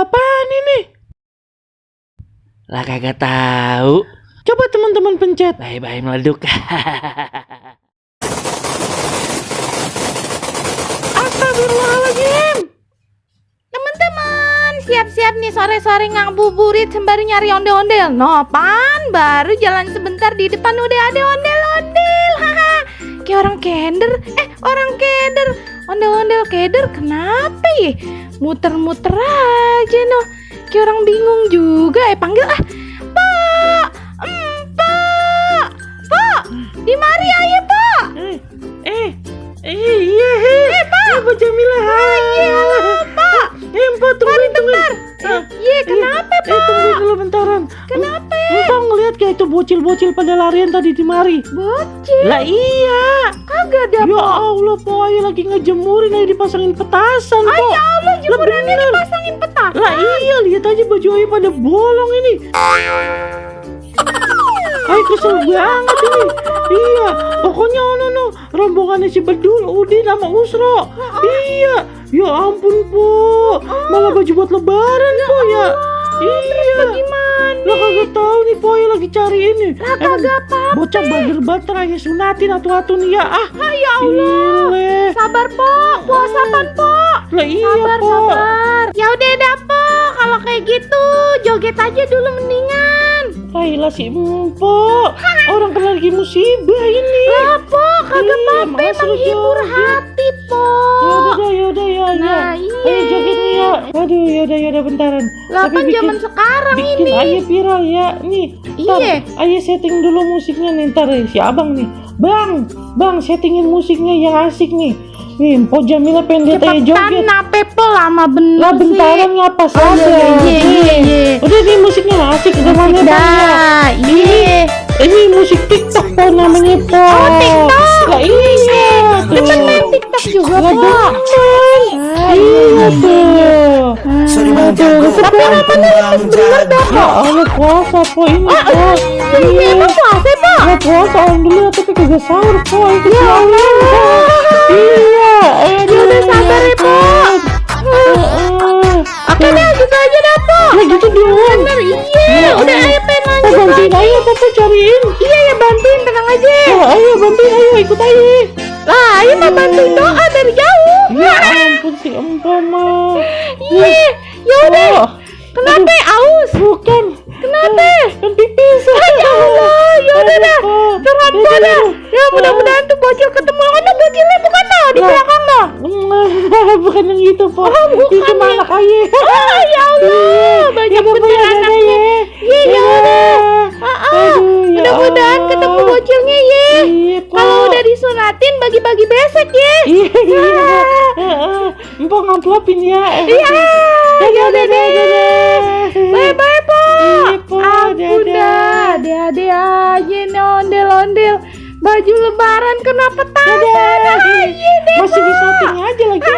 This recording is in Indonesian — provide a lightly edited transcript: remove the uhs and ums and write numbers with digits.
apaan ini? Lah kagak tahu. Coba teman-teman pencet. Bye-bye meleduk. Astagfirullahaladzim. Teman-teman, siap-siap nih sore-sore ngabuburit sembari nyari ondel-ondel. No, pan baru jalan sebentar di depan udah ada ondel-ondel. Haha. Kayak orang keder. Orang keder. Ondel-ondel keder kenapa ya? Muter-muter aja noh. Kayak orang bingung juga. Panggil ah. Pak. Pak. Di mari ayo, Pak. Iya, Pak. Pak Jamila. Iya, halo, Pak. Pak, tungguin. Iya, kenapa, Pak? Tungguin dulu bentaran. Kenapa? Pak ngeliat kayak itu bocil-bocil pada larian tadi di mari. Bocil? Lah iya. Kagak ada, Ya Pak. Allah, Pak, ayo lagi ngejemurin, ayo dipasangin petasan, Pak. Ya Allah, jemurannya dipasangin petasan. Lah iya, lihat aja baju ayo pada bolong ini. Ayo kesel banget ini. Iya, pokoknya no rombongannya si Bedul, Udin sama Usro. Iya, ya ampun, Po. Malah baju buat lebaran, Po ya. Iya. Gimana? Lah kagak tahu nih, Po, ya lagi cari ini. Lah kagak apa-apa. Bocah bager aja sunatin atu-atu nih ya. Ya Allah. Gile. Sabar, Po. Puasapan, Po. Lah iya, Po. Sabar. Ya udah dah, Po. Kalau kayak gitu, joget aja dulu mendingan. Ayolah si Empok. Orang kena lagi musibah ini. Lah, Po, kagak Iya, apa-apa. masa Emang lu hibur joget? hati, Po. Yaudah ya. Nah, iya. Ayo joget nih ya. Aduh, yaudah bentaran. Lah kan zaman sekarang bikin ini. ayo viral ya. Nih, ntar, Iya. ayo setting dulu musiknya nih. Ntar si abang nih. Bang, settingin musiknya yang asik nih. Nih, Empok Jamila pengen lihat ayo joget. Cepetan, nape, Po, lama bener Lah sih. bentaran ngapa saja. Iya. Udah nih musiknya asik. Namanya Bang, ya. Dah, iya. Ini musik TikTok Po namanya Po. Oh, TikTok. Lah iya tuh. Demen main TikTok juga, Lah Po. demen. Iya tuh. Tapi namanya lemes bener dah, Po. Ya Allah puasa Po ini Po. Iya, emang puasa, Po? Ya puasa alhamdulillah tapi kagak sahur Po. Itu ya Allah. Iya. Ya udah sabar ya, Po. Oke deh, gitu aja dah, Po. Ya gitu dong. Bener, iya. Udah ayo pengen lanjut Bantuin lagi. ayo Papa cariin. Iya ya, bantuin, tenang aja. Ayo bantuin ayo ikut aja. Lah, ayo mah bantuin doa dari jauh. Ya ampun si Empok mah. Iya, ya udah. Kenapa aus? Bukan. Kenapa? Kan pipis. Ya Allah, ya udah dah. Serap Ya, dah. ya. Ya mudah-mudahan tuh bocil ketemu. Ada bocilnya bukan dah di belakang dah. Bukan yang itu Po. bukan Itu mah ya. anak ayah. Ya Allah, banyak bener anaknya. Iya, ya udah. Aduh, ya Mudah-mudahan Allah. ketemu bocilnya ya. Iya Po. Kalau udah disunatin bagi-bagi besek ya. Iya. Empok ngamplopin ya. Iya, ya udah deh. Bye-bye, Po. Iya, Po. Ampun dah, ade-ade aja nih ondel-ondel. Baju lebaran kena petasan aja deh. Masih disetting aja lagi.